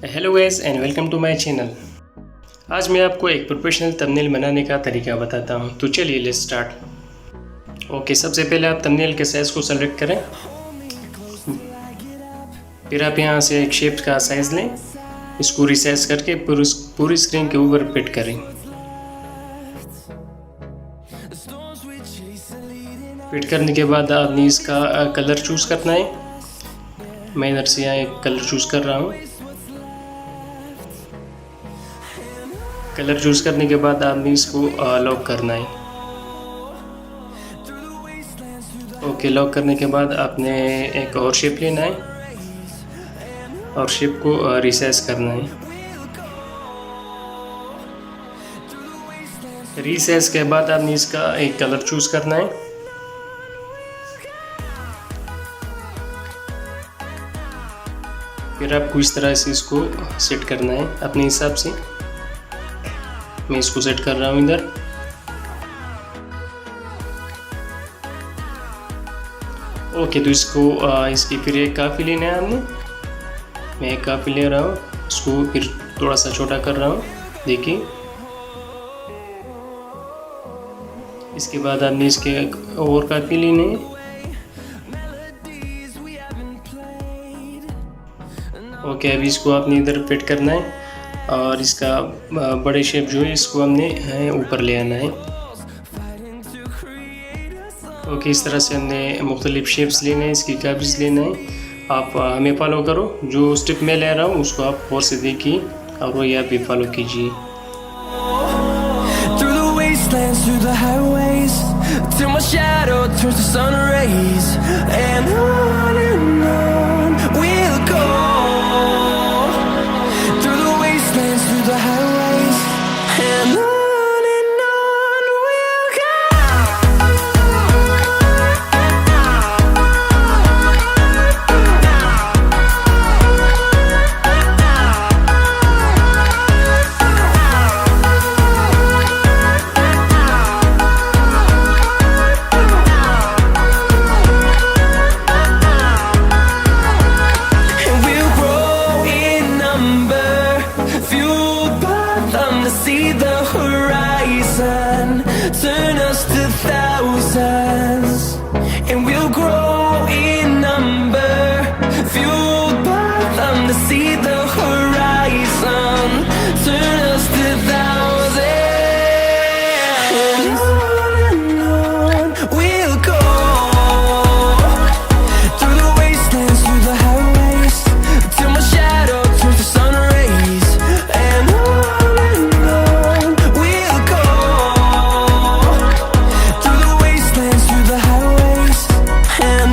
Hello guys and welcome to my channel. आज मैं आपको एक प्रोफेशनल थंबनेल बनाने का तरीका बताता हूं। तो चलिए लेट्स स्टार्ट। ओके, सबसे पहले आप थंबनेल के साइज़ को सेलेक्ट करें। फिर आप यहां से एक शेप का साइज़ लें, इसको रिसाइज करके पूरी स्क्रीन के ऊपर फिट करें। फिट करने के बाद आपने इसका कलर चूज़ करना है। मैं इधर से यहाँ एक कलर चूज़ कर रहा हूँ। कलर चूज़ करने के बाद आपने इसको लॉक करना है। ओके, लॉक करने के बाद आपने एक और शेप लेना है और शेप को रिसाइज करना है। रिसाइज के बाद आपने इसका एक कलर चूज़ करना है। फिर आपको इस तरह से इसको सेट करना है अपने हिसाब से। मैं इसको सेट कर रहा हूँ इधर। ओके, तो इसकी फिर एक काफ़ी लेना है हमने। मैं एक काफ़ी ले रहा हूँ, इसको फिर थोड़ा सा छोटा कर रहा हूँ। देखिए, इसके बाद आपने इसके और काफ़ी लेने हैं। ओके, अभी इसको आपने इधर फिट करना है और इसका बड़े शेप जो है इसको हमने ऊपर ले आना है। ओके, इस तरह से हमने मुख्तलिफ शेप्स लेने हैं, इसकी काफ़ीज़ लेना है। आप हमें फॉलो करो, जो स्टेप मैं ले रहा हूँ उसको आप और से देखिए और वही आप भी फॉलो कीजिए। See the horizon, turn us to thousands, and we'll grow in number, fueled by them to see the horizon, turn us to thousands, and on we'll go, through the wastelands, through the highways, till my shadow turns to sun rays, and on and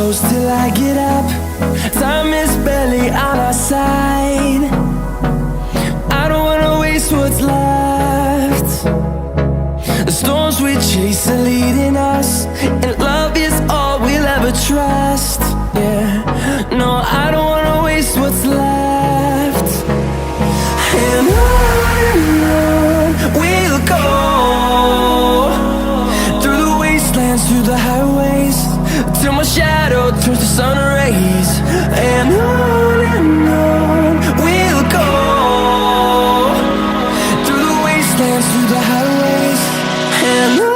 close till I get up. Time is barely on our side. I don't wanna waste what's left. The storms we chase are leading us, and love is all we'll ever trust. Yeah, no, I don't wanna waste what's left. And on we'll go, through the wastelands, through the highways, till my shadow turns to sun rays. And on we'll go, through the wastelands, through the highways, and on.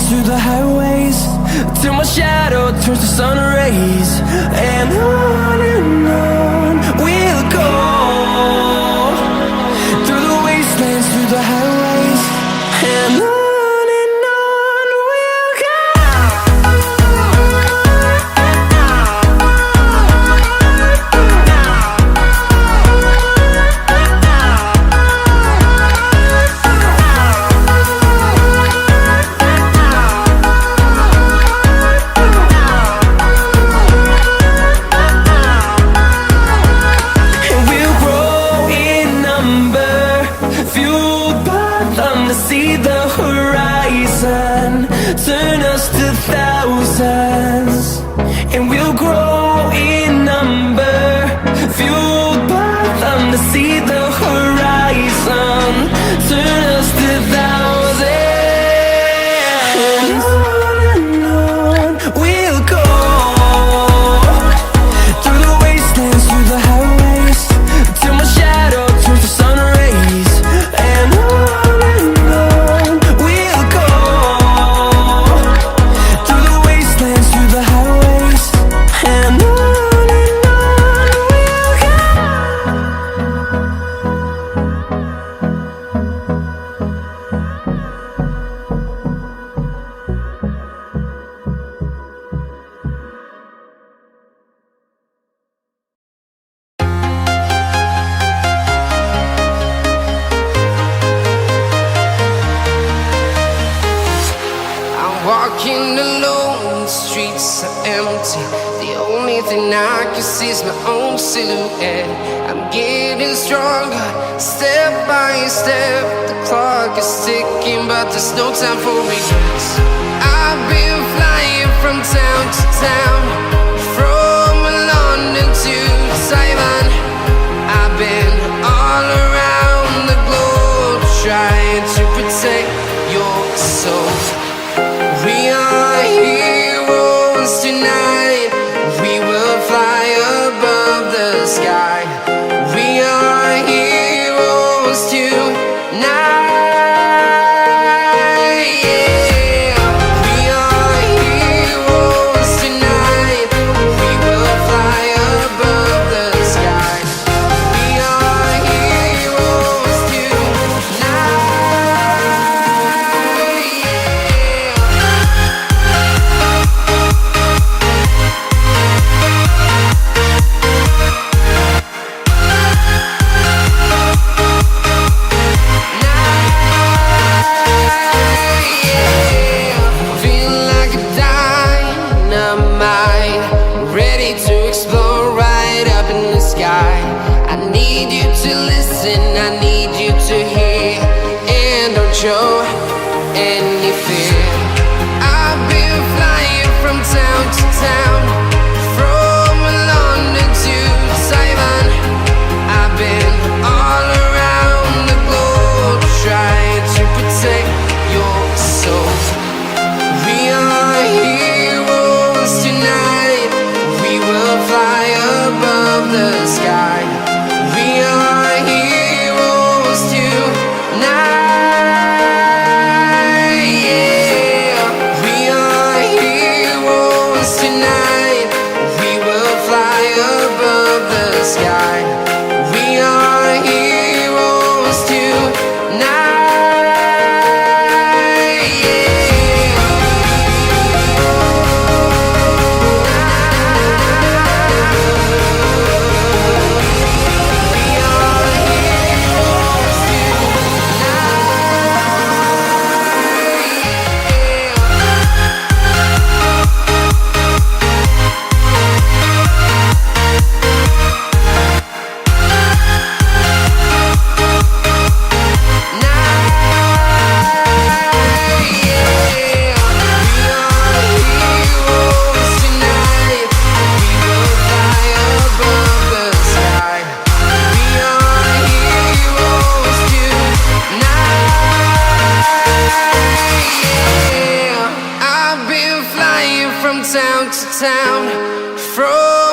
Through the highways, till my shadow turns to sun rays. And on we'll go, through the wastelands, through the highways, and on. See the horizon turn us to thousands, and we'll grow in number, fueled by them to see the horizon turn us to thousands. And on we'll go, through the wastelands, through the highways, till my shadow turns to sun rays. And on walking alone, the streets are empty. The only thing I can see is my own silhouette. I'm getting stronger, step by step. The clock is ticking, but there's no time for regrets. I've been flying from town to town, from London to Taiwan. I've been all around the globe, trying to protect your soul. We are heroes tonight. We will fly above the sky. We are heroes tonight. Yeah. We are heroes tonight. We will fly above the sky. We are heroes tonight. Show any fear. I've been flying from town to town, from London to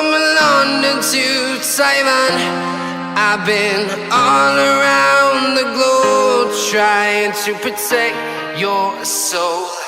from London to Taiwan, I've been all around the globe trying to protect your soul.